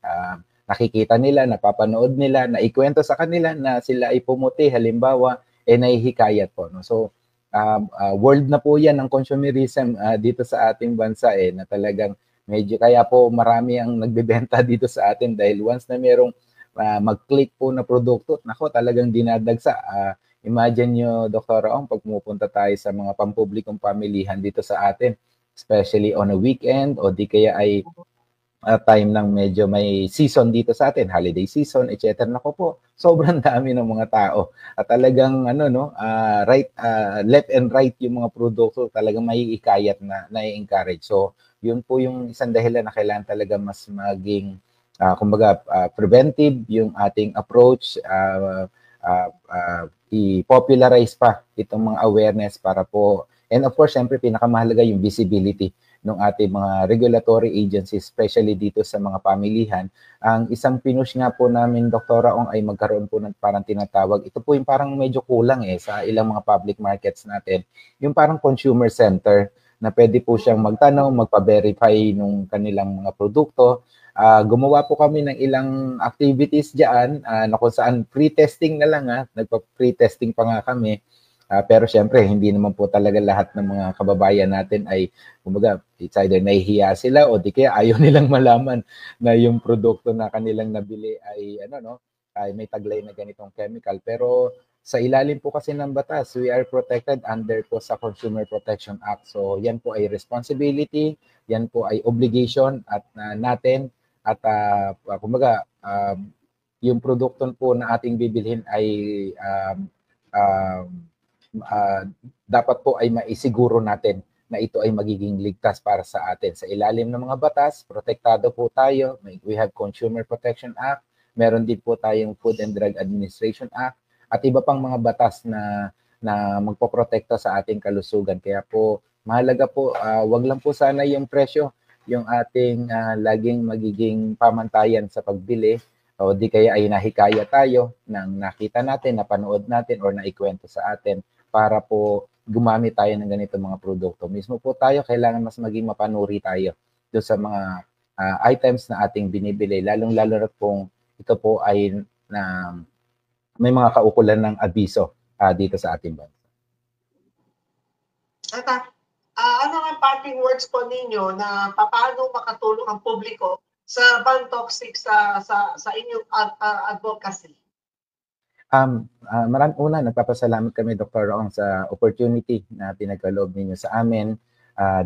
nakikita nila, napapanood nila, naikwento sa kanila na sila ay pumuti, halimbawa, nahihikayat po. No? So, world na po yan ng consumerism dito sa ating bansa na talagang medyo, kaya po marami ang nagbebenta dito sa atin dahil once na merong mag-click po na produkto, nako, talagang dinadagsa. Imagine nyo, Dr. Ong, pag pumupunta tayo sa mga pampublikong pamilihan dito sa atin, especially on a weekend o di kaya ay time ng medyo may season dito sa atin, holiday season, etc. Nako po, sobrang dami ng mga tao. At talagang left and right yung mga produkto, talagang maiikayat na i-encourage. So, yun po yung isang dahilan na kailangan talaga mas maging preventive yung ating approach, i-popularize pa itong mga awareness para po, and of course, syempre pinakamahalaga yung visibility ng ating mga regulatory agencies, especially dito sa mga pamilihan. Ang isang pinush nga po namin, Dr. Ong, ay magkaroon po ng parang tinatawag, ito po yung parang medyo kulang sa ilang mga public markets natin, yung parang consumer center na pwede po siyang magtanong, magpa-verify nung kanilang mga produkto. gumawa po kami ng ilang activities diyan na kung saan pre-testing na lang nagpa-pre-testing pa nga kami. Pero syempre, hindi naman po talaga lahat ng mga kababayan natin ay, kumbaga, it's either nahihiya sila o di kaya ayaw nilang malaman na yung produkto na kanilang nabili ay, ay may taglay na ganitong chemical. Pero sa ilalim po kasi ng batas, we are protected under po sa Consumer Protection Act. So yan po ay responsibility, yan po ay obligation at natin at kumbaga, yung produkto po na ating bibilhin ay dapat po ay maisiguro natin na ito ay magiging ligtas para sa atin. Sa ilalim ng mga batas, protektado po tayo. We have Consumer Protection Act. Meron din po tayong Food and Drug Administration Act at iba pang mga batas na magpoprotekta sa ating kalusugan. Kaya po, mahalaga po, wag lang po sana yung presyo, yung ating laging magiging pamantayan sa pagbili o di kaya ay nahikaya tayo nang nakita natin, napanood natin or naikwento sa atin para po gumamit tayo ng ganito mga produkto. Mismo po tayo, kailangan mas maging mapanuri tayo doon sa mga items na ating binibili, lalong-lalo na kung ito po ay may mga kaukulan ng abiso dito sa ating bansa. Ano ang parting words po ninyo na paano makatulong ang publiko sa ban toxic sa inyong advocacy? Una, nagpapasalamat kami, Dr. Roong, sa opportunity na pinagkaloob ninyo sa amin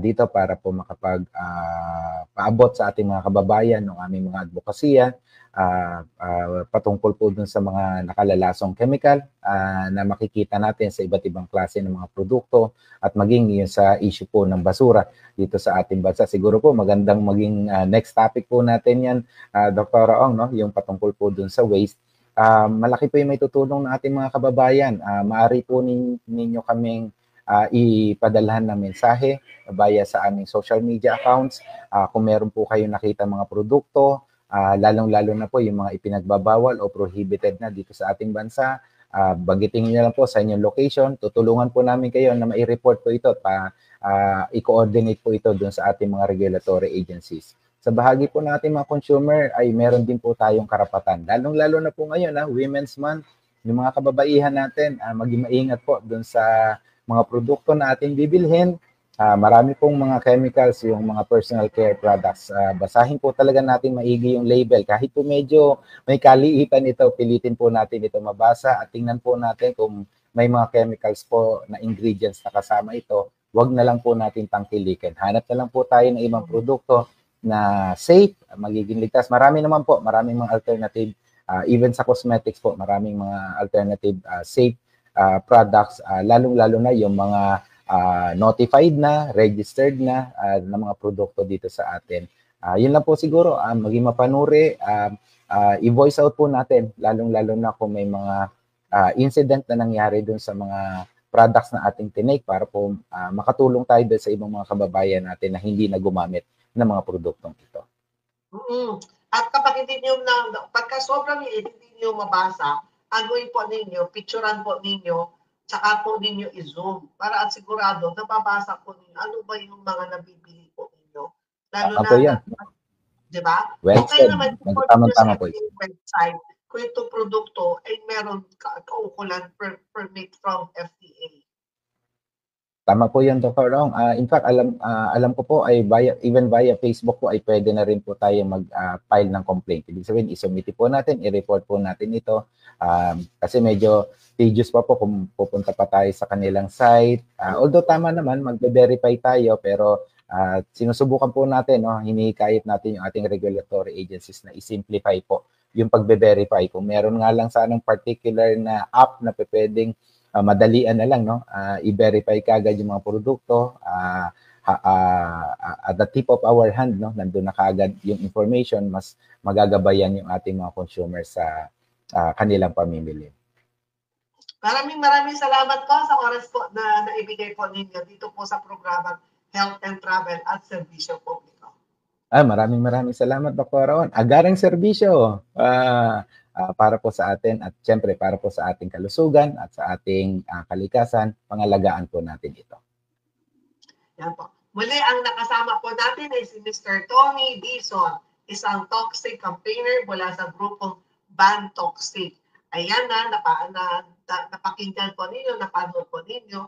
dito para po paabot sa ating mga kababayan ng aming mga advokasya patungkol po dun sa mga nakalalasong chemical na makikita natin sa iba't ibang klase ng mga produkto at maging yun sa issue po ng basura dito sa ating bansa. Siguro po magandang maging next topic po natin yan, Dr. Roong, no? Yung patungkol po dun sa waste. Malaki po yung may tutulong ng ating mga kababayan. Maaari po ninyo kaming ipadalhan ng mensahe via sa aming social media accounts. Kung meron po kayo nakita mga produkto, lalong-lalo na po yung mga ipinagbabawal o prohibited na dito sa ating bansa, banggitin niyo lang po sa inyong location. Tutulungan po namin kayo na mai-report po ito, i-coordinate po ito dun sa ating mga regulatory agencies. Sa bahagi po natin mga consumer ay meron din po tayong karapatan. Lalong-lalo na po ngayon, Women's Month, yung mga kababaihan natin, maging maingat po dun sa mga produkto na ating bibilhin. Marami pong mga chemicals, yung mga personal care products. Basahin po talaga natin maigi yung label. Kahit po medyo may kaliitan ito, pilitin po natin ito mabasa at tingnan po natin kung may mga chemicals po na ingredients na kasama ito. Huwag na lang po natin tangkilikin. Hanap na lang po tayo ng ibang produkto na safe, magiging ligtas. Maraming mga alternative, even sa cosmetics po, maraming mga alternative safe products, lalong-lalo na yung mga notified na, registered na mga produkto dito sa atin. Yun lang po siguro, maging mapanuri, i-voice out po natin, lalong-lalo na kung may mga incident na nangyari dun sa mga products na ating tinake para po makatulong tayo sa ibang mga kababayan natin na hindi na gumamit ng mga produktong ito. At kapag pagka sobrang liit, hindi niyo mabasa, anuin po ninyo, picturean po ninyo, saka po ninyo i-zoom para at sigurado nababasa po ninyo ano ba yung mga nabibili po ninyo. Lalo na, di ba? Well said. Naman po Tama po yung website kung itong produkto ay meron kaukulan permit from FDA. Tama po yan, Dr. Rong. In fact, alam ko po ay even via Facebook po ay pwede na rin po tayo mag-file ng complaint. Ibig sabihin, isubmit po natin, i-report po natin ito. Kasi medyo tedious pa po kung pupunta pa tayo sa kanilang site. Although tama naman, magbe-verify tayo, pero sinusubukan po natin, hinihikayat natin yung ating regulatory agencies na i-simplify po yung pagbe-verify. Kung meron nga lang sanang particular na app na pwedeng madalian na lang, i-verify kaagad yung mga produkto at the tip of our hand, nandun na kaagad yung information, mas magagabayan yung ating mga consumers sa kanilang pamimili. Maraming salamat po sa oras po na naibigay po ninyo dito po sa programang Health and Travel at Serbisyo Publiko. Maraming salamat, Dr. Ron. Agarang serbisyo para po sa atin at siyempre para po sa ating kalusugan at sa ating kalikasan, pangalagaan po natin ito. Yan po. Muli ang nakasama po natin ay si Mr. Tony Dizon, isang toxic campaigner mula sa grupong Ban Toxic. Ayan napakinggan po ninyo, napanood po ninyo.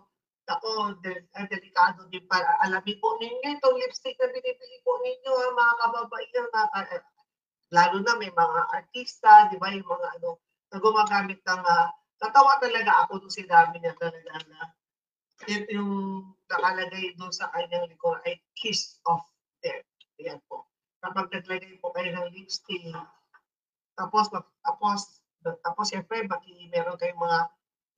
Ako, delikado din para alamin po ninyo itong lipstick na binibili po ninyo, mga kababaihan, lalo na may mga artista, di ba, yung mga na gumagamit ng, natawa talaga ako nung sinabi niya talaga na yung nakalagay doon sa kanyang likod ay kiss of death. Ayan po. Kapag naglagay po kayo ng lipstick, tapos siyempre, meron kayong mga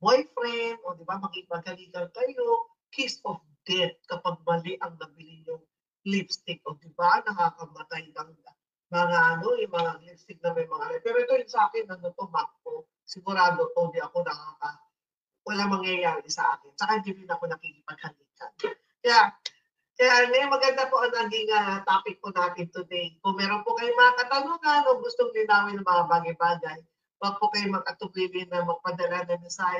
boyfriend, o di ba, magigaligan kayo, kiss of death kapag mali ang nabili yung lipstick, o di ba, nakakamatay ng yung mga lipstick na may mga, pero ito yung sa akin, MAC po, sigurado to, di ako wala mangyayari sa akin, saka hindi rin ako nakikipaghalikan. Kaya ngayon maganda po ang naging topic po natin today. Kung meron po kayong mga katanungan o gustong linawin ng mga bagay-bagay, huwag po kayong magkatubili na magpadala ng mensahe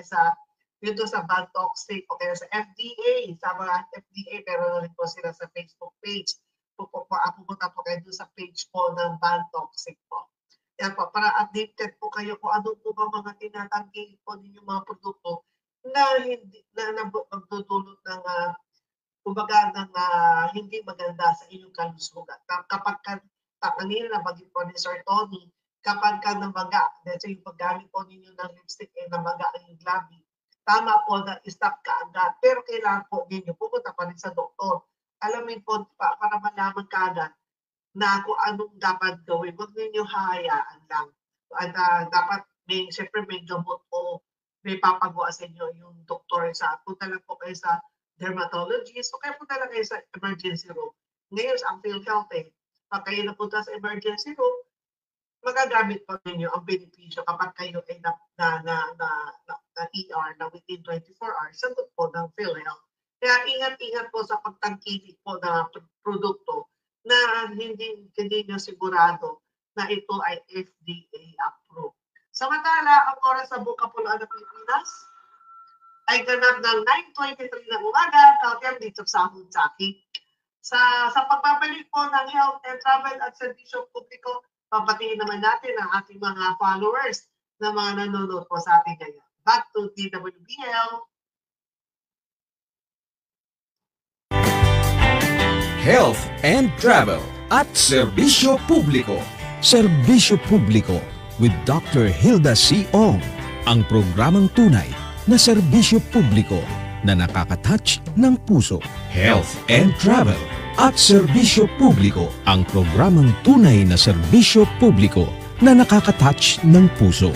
dito sa Ban Toxic o kaya sa FDA. Sa mga FDA, pero na rin po sila sa Facebook page. Pupunta po kayo doon sa page po ng Ban Toxic po. Yan po, para updated po kayo kung ano po ba mga tinatanggi po ninyong mga produkto na magdudulot ng hindi maganda sa inyong kalusugan. Kapag kanina nabagin po ni Sir Tony, kapag ka namaga, dahil yung paggamit po ninyo ng lipstick ay namaga ang yung labi, tama po na stop ka agad. Pero kailangan po ninyo pupunta pa rin sa doktor. Alamin po para malaman ka agad na kung anong dapat gawin. Huwag ninyo hahayaan lang. Dapat siyempre may gamot o may papagawa sa inyo yung doktor. Punta lang po kayo sa dermatologist o kaya punta lang kayo sa emergency room. Ngayon, ang PhilHealth pag kayo napunta sa emergency room, magagamit pa ninyo ang benepisyo kapag kayo ay ER na within 24 hours, sagot po ng PhilHealth. Kaya ingat-ingat po sa pagtangkilik po na produkto na hindi nyo sigurado na ito ay FDA approved. Samantala, ang oras sa Buong Kapuluan ng Pilipinas ay ganap ng 9:23 ng umaga, kautyang dito sa Hunsaki. Sa pagbabalik po ng health and travel at serbisyo publiko, papatiin naman natin ang ating mga followers na mga nanonood po sa ating ngayon. Back to DWBL. Health and Travel at Serbisyo Publiko. Serbisyo Publiko with Dr. Hilda C. Ong. Ang programang tunay na serbisyo publiko na nakaka-touch ng puso. Health and Travel at Serbisyo Publiko. Ang programang tunay na serbisyo publiko na nakaka-touch ng puso.